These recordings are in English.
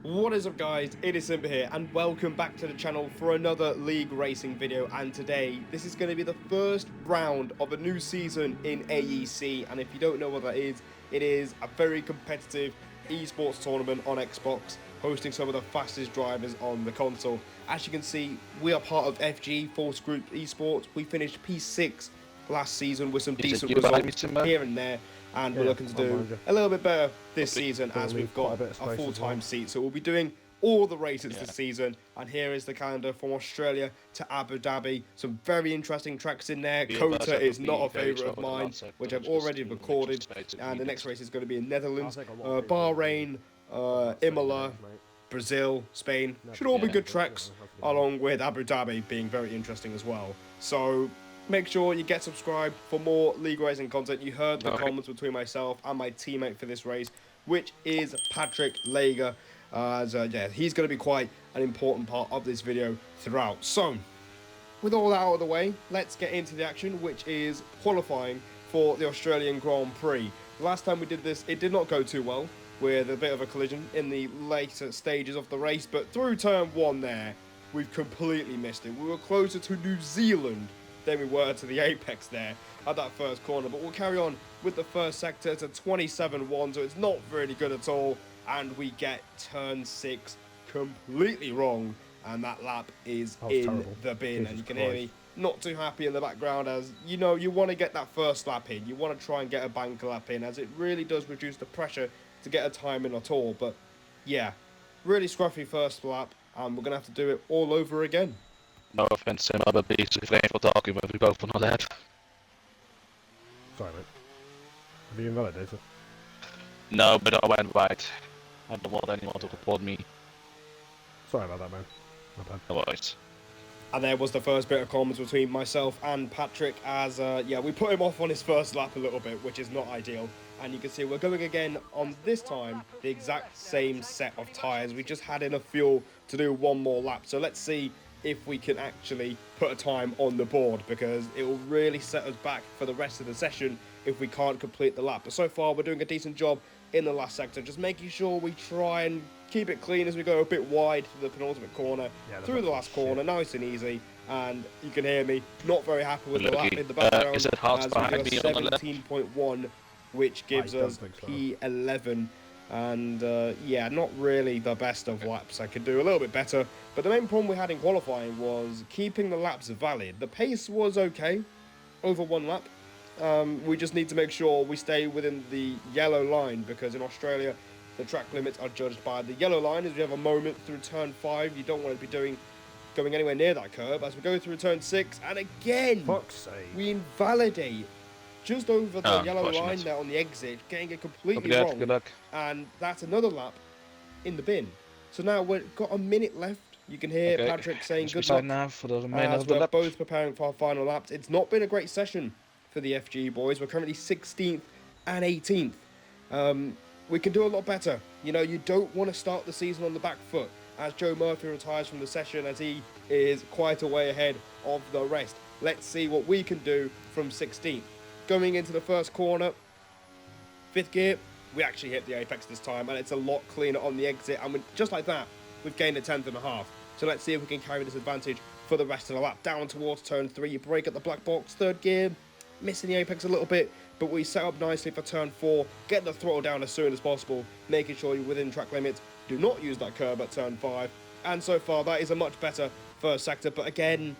What is up guys, it is Simba here and welcome back to the channel for another league racing video. And today this is going to be the first round of a new season in AEC, and if you don't know what that is, it is a very competitive esports tournament on Xbox hosting some of the fastest drivers on the console. As you can see, we are part of FG Force Group Esports. We finished P6 last season with some decent results here and there, and we're looking to do a little bit better this season as we've got a full-time seat. So we'll be doing all the races this season, and here is the calendar from Australia to Abu Dhabi. Some very interesting tracks in there. Kota is not a favourite of mine, which I've already recorded, and the next race is going to be in Netherlands, Bahrain, Imola, Brazil, Spain. Should all be good tracks, along with Abu Dhabi being very interesting as well. So make sure you get subscribed for more league racing content. You heard the comments between myself and my teammate for this race, which is Patrick Lager. Yeah, he's going to be quite an important part of this video throughout. So, with all that out of the way, let's get into the action, which is qualifying for the Australian Grand Prix. The last time we did this, it did not go too well, with a bit of a collision in the later stages of the race, but through turn one there, we've completely missed it. We were closer to New Zealand than we were to the apex there at that first corner, but we'll carry on with the first sector. It's a 27-1, so it's not really good at all, and we get turn 6 completely wrong, and that lap is in terrible. The bin. Jesus, and you can hear me not too happy in the background, as you know, you want to get that first lap in, you want to try and get a bank lap in, as it really does reduce the pressure to get a time in at all. But yeah, really scruffy first lap, and we're gonna have to do it all over again. No offense, Sim, I'm a beast. If it ain't for talking, we both want that. Sorry, mate. Have you invalidated? No, but I went right. I don't want anyone to report me. Sorry about that, man. My bad. No worries. And there was the first bit of comments between myself and Patrick, as yeah, we put him off on his first lap a little bit, which is not ideal. And you can see we're going again on this time the exact same set of tyres. We just had enough fuel to do one more lap. So let's see if we can actually put a time on the board, because it will really set us back for the rest of the session if we can't complete the lap. But so far we're doing a decent job in the last sector, just making sure we try and keep it clean as we go a bit wide to the penultimate corner, through the last corner, nice and easy. And you can hear me not very happy with the lap in the background, as we do a 17.1, which gives us P11. And yeah, not really the best of laps. I could do a little bit better, but the main problem we had in qualifying was keeping the laps valid. The pace was okay over one lap. We just need to make sure we stay within the yellow line, because in Australia the track limits are judged by the yellow line. As we have a moment through turn 5, you don't want to be going anywhere near that curb. As we go through turn 6, and again we invalidate just over the yellow line there on the exit, getting it completely wrong. Good luck. And that's another lap in the bin. So now we've got a minute left. You can hear Patrick saying good luck now for the as we're both preparing for our final laps. It's not been a great session for the FG boys. We're currently 16th and 18th. We can do a lot better. You know, you don't want to start the season on the back foot, as Joe Murphy retires from the session, as he is quite a way ahead of the rest. Let's see what we can do from 16th. Going into the first corner, 5th gear, we actually hit the apex this time, and it's a lot cleaner on the exit, and just like that, we've gained a 10th and a half. So let's see if we can carry this advantage for the rest of the lap. Down towards turn 3, you brake at the black box, 3rd gear, missing the apex a little bit, but we set up nicely for turn 4, get the throttle down as soon as possible, making sure you're within track limits, do not use that curb at turn 5, and so far that is a much better first sector. But again,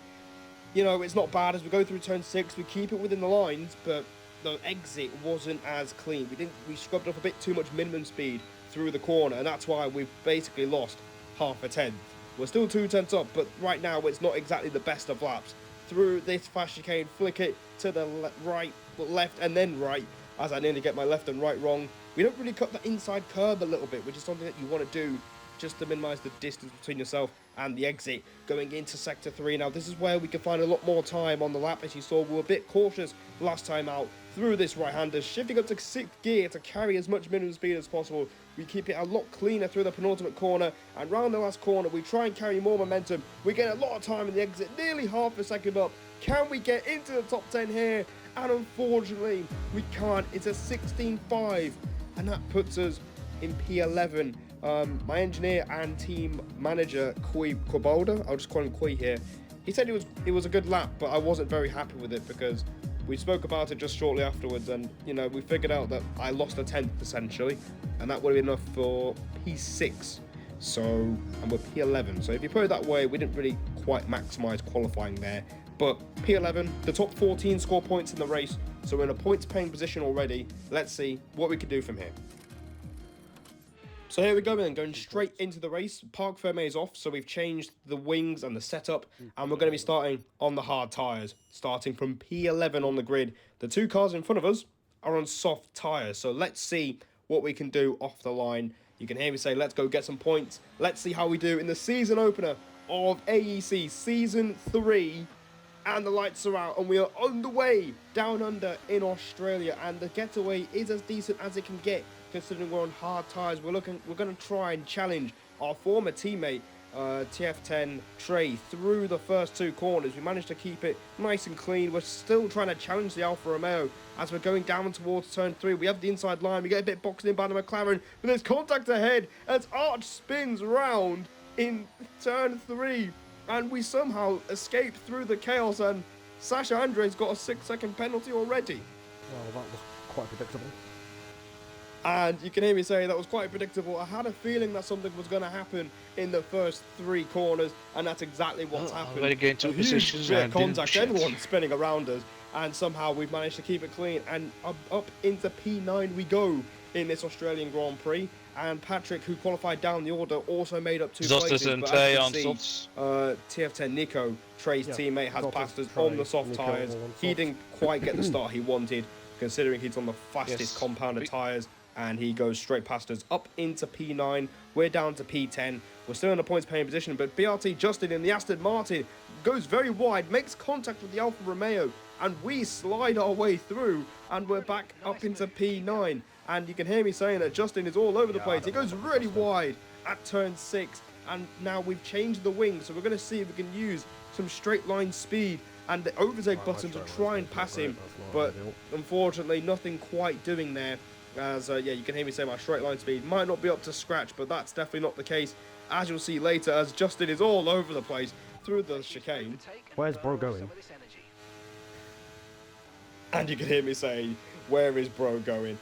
you know, it's not bad. As we go through turn 6, we keep it within the lines, but the exit wasn't as clean. We scrubbed up a bit too much minimum speed through the corner, and that's why we've basically lost half a tenth. We're still 2 tenths up, but right now it's not exactly the best of laps. Through this fast chicane, flick it to the right, left, and then right, as I nearly get my left and right wrong. We don't really cut the inside curb a little bit, which is something that you want to do just to minimise the distance between yourself and the exit. Going into sector 3 now, this is where we can find a lot more time on the lap. As you saw, we were a bit cautious last time out through this right-hander, shifting up to 6th gear to carry as much minimum speed as possible. We keep it a lot cleaner through the penultimate corner, and round the last corner we try and carry more momentum. We get a lot of time in the exit, nearly half a second up. Can we get into the top 10 here? And unfortunately we can't. It's a 16.5, and that puts us in P11. My engineer and team manager, Koi Kobalda, I'll just call him Koi here, he said it was a good lap, but I wasn't very happy with it because we spoke about it just shortly afterwards, and you know, we figured out that I lost a 10th essentially, and that would have been enough for P6. So, and we're P11. So if you put it that way, we didn't really quite maximise qualifying there. But P11, the top 14 score points in the race, so we're in a points-paying position already. Let's see what we can do from here. So here we go then, going straight into the race. Parc Fermé is off, so we've changed the wings and the setup, and we're going to be starting on the hard tyres, starting from P11 on the grid. The two cars in front of us are on soft tyres, so let's see what we can do off the line. You can hear me say, let's go get some points. Let's see how we do in the season opener of AEC Season 3. And the lights are out and we are on the way down under in Australia, and the getaway is as decent as it can get considering we're on hard tyres. We're going to try and challenge our former teammate TF10 Trey through the first two corners. We managed to keep it nice and clean. We're still trying to challenge the Alfa Romeo as we're going down towards turn 3. We have the inside line, we get a bit boxed in by the McLaren, but there's contact ahead as Arch spins round in turn 3. And we somehow escape through the chaos, and Sasha Andre's got a 6-second penalty already. Well, that was quite predictable. And you can hear me say that was quite predictable. I had a feeling that something was going to happen in the first 3 corners, and that's exactly what's happened. Already gained 2 positions bit of and didn't contact, shift. everyone spinning around us, and somehow we've managed to keep it clean. And up into P9 we go in this Australian Grand Prix. And Patrick, who qualified down the order, also made up 2 places. and But Trey as on you can see, softs. TF10 Nico, Trey's teammate, has passed us Trey, on the soft Nico tyres. all on He softs. didn't quite get the start he wanted, considering he's on the fastest Yes. compounded tyres. And he goes straight past us up into P9. We're down to P10. We're still in a points-paying position, but BRT Justin in the Aston Martin goes very wide, makes contact with the Alfa Romeo, and we slide our way through, and we're back up into P9. And you can hear me saying that Justin is all over the place. He goes really wide at turn 6, and now we've changed the wing, so we're going to see if we can use some straight line speed and the overtake button to try and pass him, but unfortunately nothing quite doing there. As yeah, you can hear me say my straight line speed might not be up to scratch, but that's definitely not the case, as you'll see later, as Justin is all over the place through the chicane. Where's bro going? And you can hear me say, where is bro going?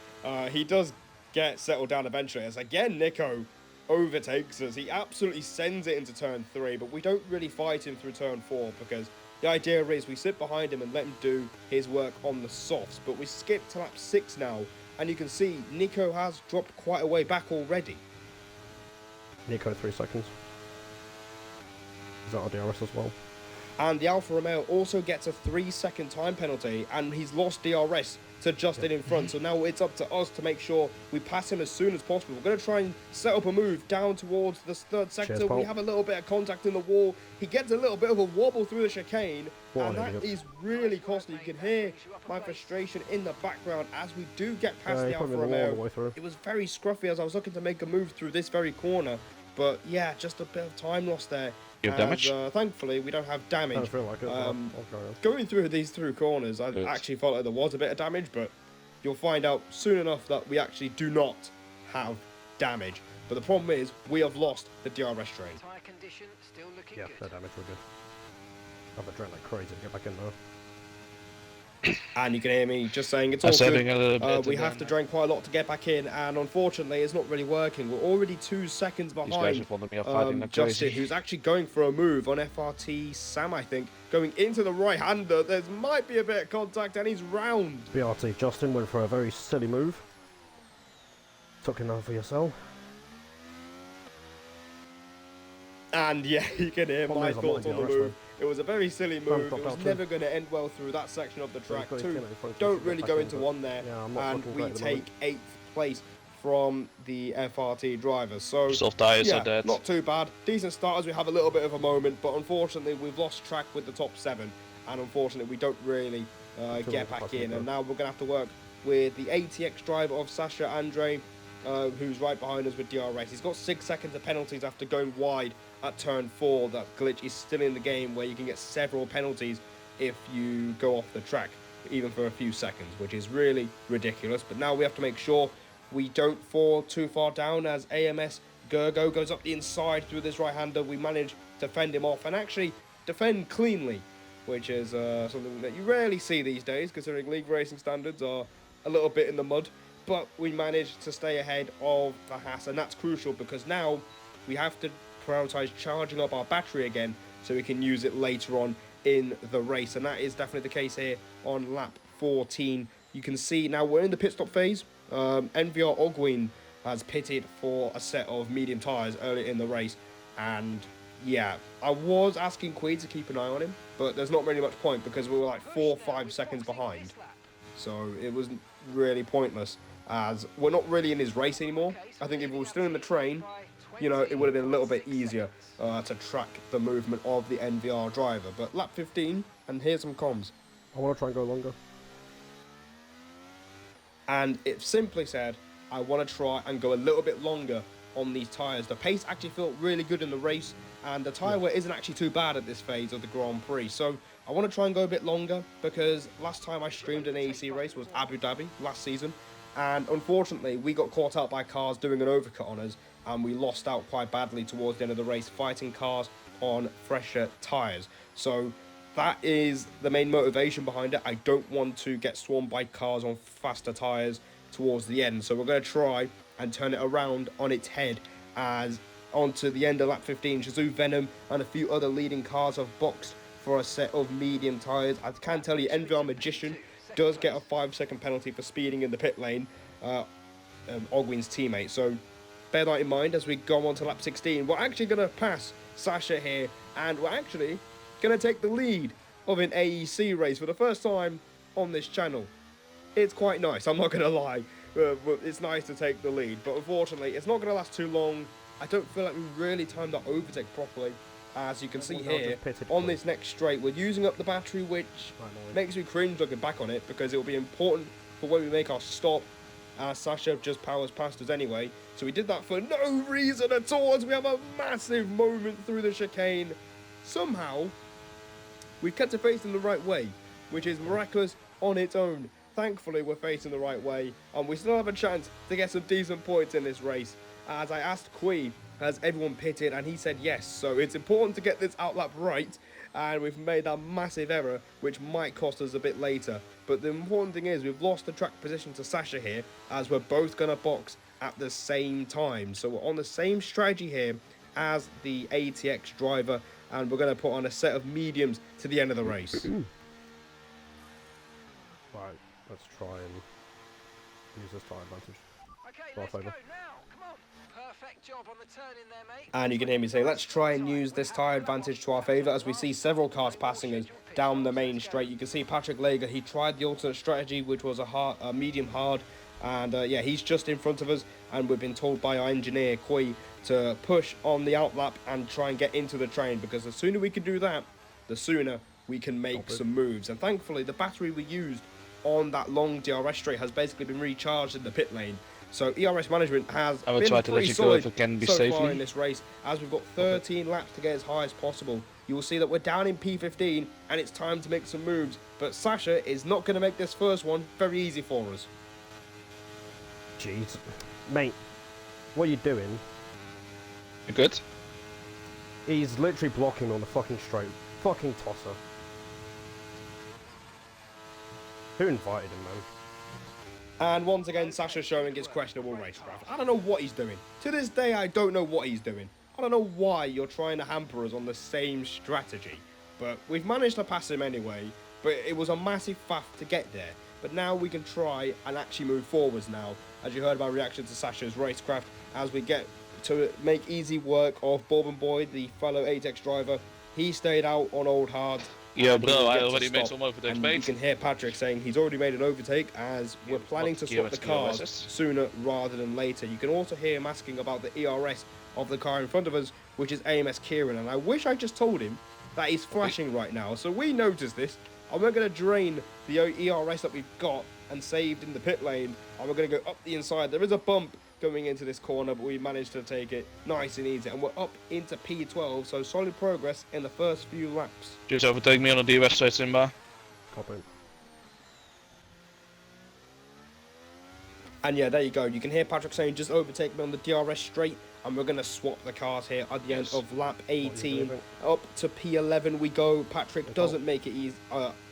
He does get settled down eventually, as again Nico overtakes us. He absolutely sends it into turn 3, but we don't really fight him through turn 4, because the idea is we sit behind him and let him do his work on the softs. But we skip to lap 6 now, and you can see Nico has dropped quite a way back already. Nico 3 seconds. Is that our DRS as well? And the Alfa Romeo also gets a 3-second time penalty, and he's lost DRS to Justin in front. So now it's up to us to make sure we pass him as soon as possible. We're going to try and set up a move down towards the 3rd sector. Cheers, we have a little bit of contact in the wall. He gets a little bit of a wobble through the chicane, and that is really costly. You can hear my frustration in the background as we do get past the Alfa Romeo. It was very scruffy as I was looking to make a move through this very corner. But yeah, just a bit of time lost there. You have damage? Thankfully, we don't have damage. I don't feel like it. I'll go on. Going through these 2 corners, I actually felt like there was a bit of damage, but you'll find out soon enough that we actually do not have damage. But the problem is, we have lost the DRS train. Yeah, no damage, we're good. I've adrenaline like crazy to get back in there. And you can hear me just saying it's all saving a little good. bit We have to drain quite a lot to get back in, and unfortunately it's not really working. We're already 2 seconds These guys behind in front of me are fighting like Justin, crazy. who's actually going for a move on FRT Sam, I think. Going into the right-hander, there might be a bit of contact, and he's round. BRT Justin went for a very silly move. Took it down for yourself. And yeah, you can hear my thoughts on the move. It was a very silly move. It was never going to end well through that section of the track. 2 don't really go into 1 there, and we take 8th place from the FRT drivers. So Soft tyres yeah, are dead. not too bad. Decent starters. We have a little bit of a moment, but unfortunately we've lost track with the top 7, and unfortunately we don't really get back in. And now we're going to have to work with the ATX driver of Sasha Andre, who's right behind us with DRS. He's got 6 seconds of penalties after going wide at turn 4. That glitch is still in the game, where you can get several penalties if you go off the track, even for a few seconds, which is really ridiculous. But now we have to make sure we don't fall too far down, as AMS Gergo goes up the inside through this right-hander. We manage to fend him off and actually defend cleanly, which is something that you rarely see these days, considering league racing standards are a little bit in the mud. But we managed to stay ahead of the Haas, and that's crucial because now we have to prioritise charging up our battery again so we can use it later on in the race, and that is definitely the case here on lap 14. You can see now we're in the pit stop phase. NVR Ogwin has pitted for a set of medium tyres earlier in the race, and yeah, I was asking Queen to keep an eye on him, but there's not really much point because we were like 4 or 5 seconds behind, so it was really pointless as we're not really in his race anymore. I think if we were still in the train, you know, it would have been a little bit easier to track the movement of the NVR driver. But lap 15, and here's some comms. I want to try and go longer. And it simply said, I want to try and go a little bit longer on these tyres. The pace actually felt really good in the race, and the tyre wear isn't actually too bad at this phase of the Grand Prix. So I want to try and go a bit longer because last time I streamed an AEC race was Abu Dhabi last season. And unfortunately, we got caught out by cars doing an overcut on us, and we lost out quite badly towards the end of the race, fighting cars on fresher tyres. So that is the main motivation behind it. I don't want to get swarmed by cars on faster tyres towards the end. So we're going to try and turn it around on its head as onto the end of lap 15. Shazoo Venom and a few other leading cars have boxed for a set of medium tyres. I can tell you, NVR Magician does get a 5-second penalty for speeding in the pit lane, Ogwin's teammate. So bear that in mind as we go on to lap 16. We're actually going to pass Sasha here, and we're actually going to take the lead of an AEC race for the first time on this channel. It's quite nice, I'm not going to lie. It's nice to take the lead, but unfortunately it's not going to last too long. I don't feel like we really timed that overtake properly. As you can see here, on this next straight, we're using up the battery, which makes me cringe looking back on it, because it will be important for when we make our stop, as Sasha just powers past us anyway. So we did that for no reason at all, as we have a massive moment through the chicane. Somehow, we've kept it facing the right way, which is miraculous on its own. Thankfully, we're facing the right way, and we still have a chance to get some decent points in this race. As I asked Quee, has everyone pitted, and he said yes. So it's important to get this outlap right, and we've made that massive error, which might cost us a bit later. But the important thing is we've lost the track position to Sasha here, as we're both going to box at the same time. So we're on the same strategy here as the ATX driver, and we're going to put on a set of mediums to the end of the race. Right, let's try and use this tyre advantage. Okay, let's go now. Come on. Perfect job on the turn in there, mate. And you can hear me say, let's try and use this tyre advantage to our favour, as we see several cars passing us down the main straight. You can see Patrick Lager, he tried the alternate strategy, which was a medium hard, and yeah, he's just in front of us, and we've been told by our engineer Koi to push on the outlap and try and get into the train, because the sooner we can do that, the sooner we can make some moves. And thankfully the battery we used on that long DRS straight has basically been recharged in the pit lane. So ERS management has I will been try to let pretty you go solid if it can be so safely. far in this race, as we've got 13 laps to get as high as possible. You will see that we're down in P15 and it's time to make some moves, but Sasha is not going to make this first one very easy for us. Jeez. Mate, what are you doing? You good? He's literally blocking on the fucking straight. Fucking tosser. Who invited him, man? And once again, Sasha showing his questionable racecraft. I don't know what he's doing. To this day, I don't know what he's doing. I don't know why you're trying to hamper us on the same strategy. But we've managed to pass him anyway. But it was a massive faff to get there. But now we can try and actually move forwards now. As you heard my reaction to Sasha's racecraft, as we get to make easy work of Bourbon Boy, the fellow ATEX driver. He stayed out on old hard. Yeah, bro, I Gets a already made stop. some overtakes, And mate. you can hear Patrick saying he's already made an overtake, as we're planning to swap the cars sooner rather than later. You can also hear him asking about the ERS of the car in front of us, which is AMS Kieran, and I wish I just told him that he's flashing right now. So we noticed this, and we're going to drain the ERS that we've got and saved in the pit lane, and we're going to go up the inside. There is a bump going into this corner, but we managed to take it nice and easy, and we're up into P12, so solid progress in the first few laps. Just overtake me on the DRS straight, Simba. Copy. And yeah, there you go. You can hear Patrick saying, just overtake me on the DRS straight, and we're going to swap the cars here at the end Yes. of lap 18. doing? Up to P11 we go. Patrick Good doesn't call. make it easy,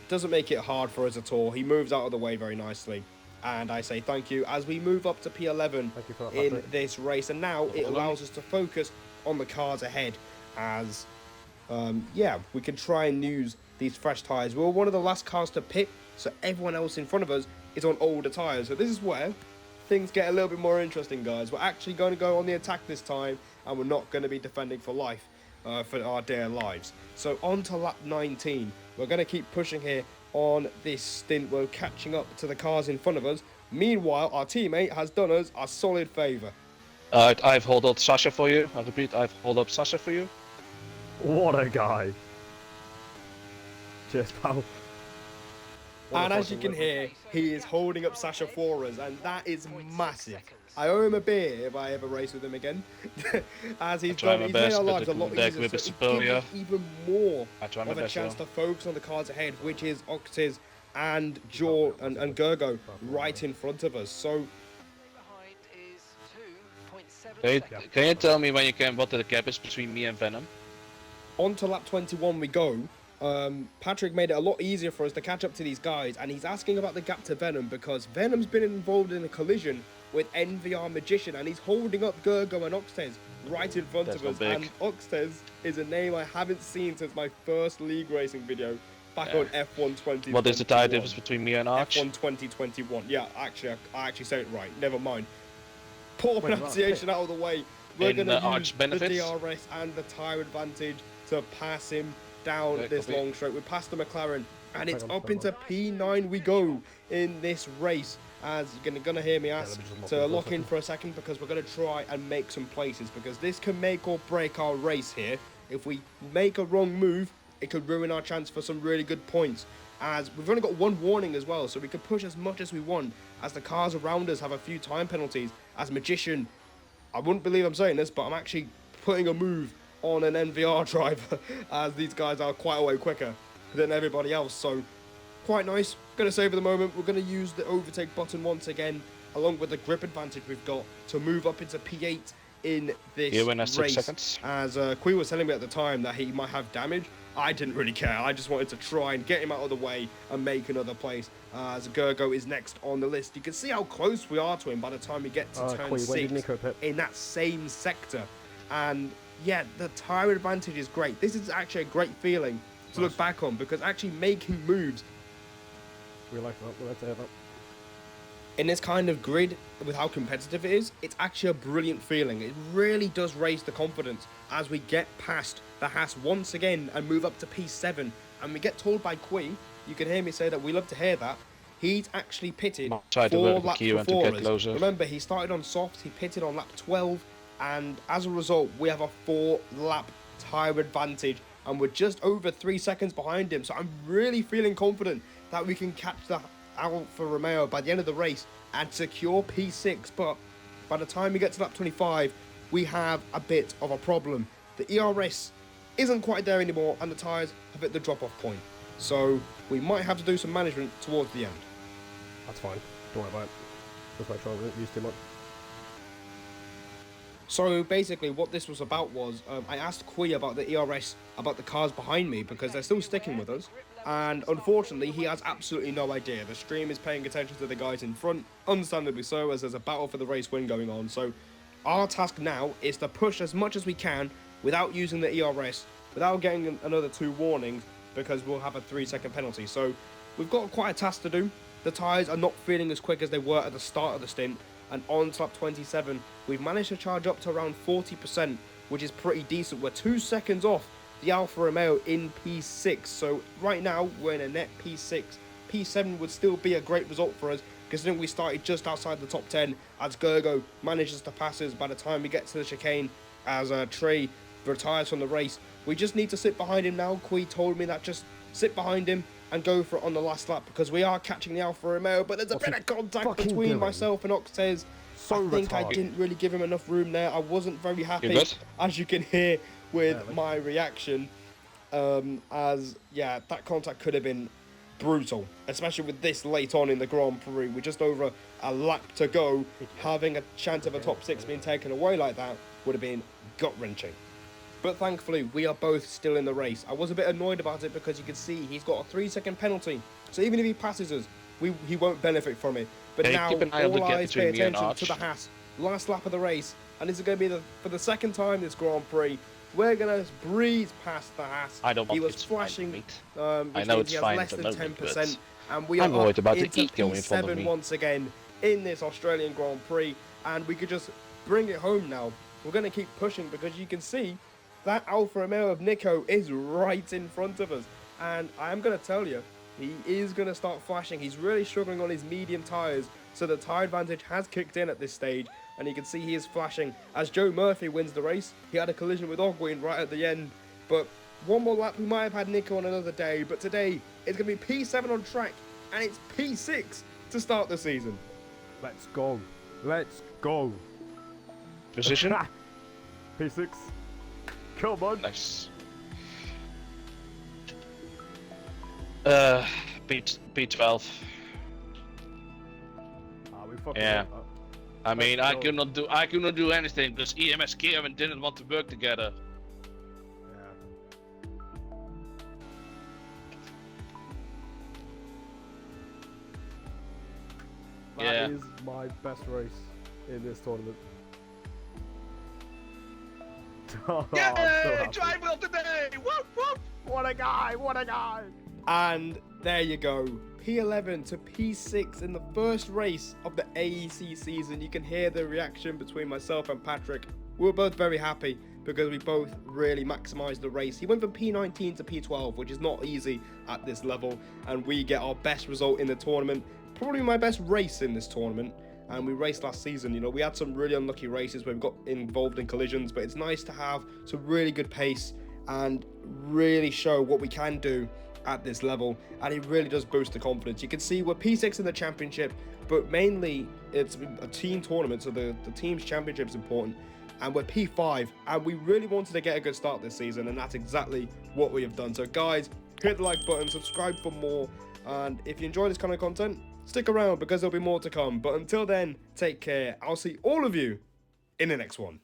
doesn't make it hard for us at all. He moves out of the way very nicely. And I say thank you as we move up to P11 Thank you for that, in Patrick. this race. And now it allows us to focus on the cars ahead as, yeah, we can try and use these fresh tyres. We were one of the last cars to pit, so everyone else in front of us is on older tyres. So this is where things get a little bit more interesting, guys. We're actually going to go on the attack this time, and we're not going to be defending for life, for our dear lives. So on to lap 19. We're going to keep pushing here on this stint. We're catching up to the cars in front of us. Meanwhile, our teammate has done us a solid favour. I've hold up Sasha for you. I repeat, I've hold up Sasha for you. What a guy. Cheers, pal. What And a as you fucking can whip. hear, he is holding up Sasha for us, and that is massive. I owe him a beer if I ever race with him again. As he's try done, my he's made best, our but lives a the lot deck easier, whip so is it gives superior. us even more I try my of a best, chance though. to focus on the cars ahead, which is Octiz and Jor and Gergo right in front of us. So Behind is 2.7 Can you, seconds. can you tell me when you can what the gap is between me and Venom? on to lap 21 we go. Patrick made it a lot easier for us to catch up to these guys, and he's asking about the gap to Venom because Venom's been involved in a collision with NVR Magician, and he's holding up Gergo and Oxtez right in front That's of us. not And big. Oxtez is a name I haven't seen since my first league racing video back on F1 2021. What is the tire difference between me and Arch? F1 2021. Yeah, actually, I actually said it right. Never mind. Poor Wait, pronunciation out of the way. We're In going to use Arch the benefits? DRS and the tyre advantage to pass him down Yeah, this copy. long straight. We're past the McLaren, and it's Hang on, up hang into P9 we go in this race. As you're gonna hear me ask let me just lock to in for a lock in second. for a second, because we're gonna try and make some places, because this can make or break our race here. If we make a wrong move, it could ruin our chance for some really good points, as we've only got one warning as well, so we could push as much as we want, as the cars around us have a few time penalties. As Magician, I wouldn't believe I'm saying this, but I'm actually putting a move on an NVR driver, as these guys are quite a way quicker than everybody else. So quite nice. Gonna save at the moment. We're gonna use the overtake button once again, along with the grip advantage we've got, to move up into P8 in this You win at 6 race. seconds. As Kui was telling me at the time that he might have damage, I didn't really care. I just wanted to try and get him out of the way and make another place. As Gergo is next on the list. You can see how close we are to him by the time we get to turn Kui, when did 6 Nico pit? in that same sector. And yeah, the tyre advantage is great. This is actually a great feeling to look back on, because actually making moves We like that. We like to hear that. in this kind of grid, with how competitive it is, it's actually a brilliant feeling. It really does raise the confidence as we get past the Haas once again and move up to P7. And we get told by Kui, you can hear me say that we love to hear that, he's actually pitted Try to 4 work the laps queue and to before get us. closer. Remember, he started on soft, he pitted on lap 12, and as a result, we have a 4-lap tyre advantage, and we're just over 3 seconds behind him. So I'm really feeling confident that we can catch the Alfa Romeo by the end of the race and secure P6. But by the time we get to lap 25, we have a bit of a problem. The ERS isn't quite there anymore, and the tyres have hit the drop-off point. So we might have to do some management towards the end. That's fine. Don't worry about it. Just make sure we don't use too much. So basically what this was about was, I asked Kui about the ERS, about the cars behind me, because they're still sticking with us, and unfortunately he has absolutely no idea. The stream is paying attention to the guys in front, understandably so, as there's a battle for the race win going on. So our task now is to push as much as we can without using the ERS, without getting another 2 warnings, because we'll have a 3-second penalty. So we've got quite a task to do. The tyres are not feeling as quick as they were at the start of the stint, and on to lap 27, we've managed to charge up to around 40%, which is pretty decent. We're 2 seconds off the Alfa Romeo in P6, so right now we're in a net P6. P7 would still be a great result for us, considering we started just outside the top 10, as Gergo manages to pass us by the time we get to the chicane, as Trey retires from the race. We just need to sit behind him now. Kui told me that just sit behind him and go for it on the last lap, because we are catching the Alfa Romeo, but there's a bit of contact fucking between doing? myself and Octez. So I think I retarded. didn't really give him enough room there. I wasn't very happy, good? as you can hear with Barely. my reaction, as yeah, that contact could have been brutal, especially with this late on in the Grand Prix. We're just over a lap to go, having a chance of a top 6 being taken away like that would have been gut-wrenching. But thankfully, we are both still in the race. I was a bit annoyed about it because you can see he's got a 3-second penalty. So even if he passes us, he won't benefit from it. But Hey, now keep an eye on the all gap eyes pay between me and attention to the Arch. Haas. Last lap of the race. And this is going to be for the second time this Grand Prix. We're going to breeze past the Haas. I don't want He was it's flashing, fine, which I know means it's he has fine less at than the moment, 10%. but And we I'm are worried about the into E going in front of P7 me. once again in this Australian Grand Prix. And we could just bring it home now. We're going to keep pushing because you can see that Alfa Romeo of Nico is right in front of us. And I am going to tell you, he is going to start flashing. He's really struggling on his medium tyres. So the tyre advantage has kicked in at this stage. And you can see he is flashing as Joe Murphy wins the race. He had a collision with Ogwin right at the end. But one more lap, we might have had Nico on another day. But today, it's going to be P7 on track. And it's P6 to start the season. Let's go. Let's go. Position? P6. Come on. Nice. B12. We fucking Yeah. I mean, let's I go. could not do anything because EMSK and didn't want to work together. That Yeah. is my best race in this tournament. Oh, I'm so happy. Drive wheel today! Whoop whoop! What a guy! What a guy! And there you go, P11 to P6 in the first race of the AEC season. You can hear the reaction between myself and Patrick. We were both very happy because we both really maximised the race. He went from P19 to P12, which is not easy at this level, and we get our best result in the tournament. Probably my best race in this tournament. And we raced last season, you know, we had some really unlucky races where we got involved in collisions, but it's nice to have some really good pace and really show what we can do at this level, and it really does boost the confidence. You can see we're P6 in the championship, but mainly it's a team tournament, so the team's championship is important, and we're P5, and we really wanted to get a good start this season, and that's exactly what we have done. So guys, hit the like button, subscribe for more, and if you enjoy this kind of content, stick around because there'll be more to come. But until then, take care. I'll see all of you in the next one.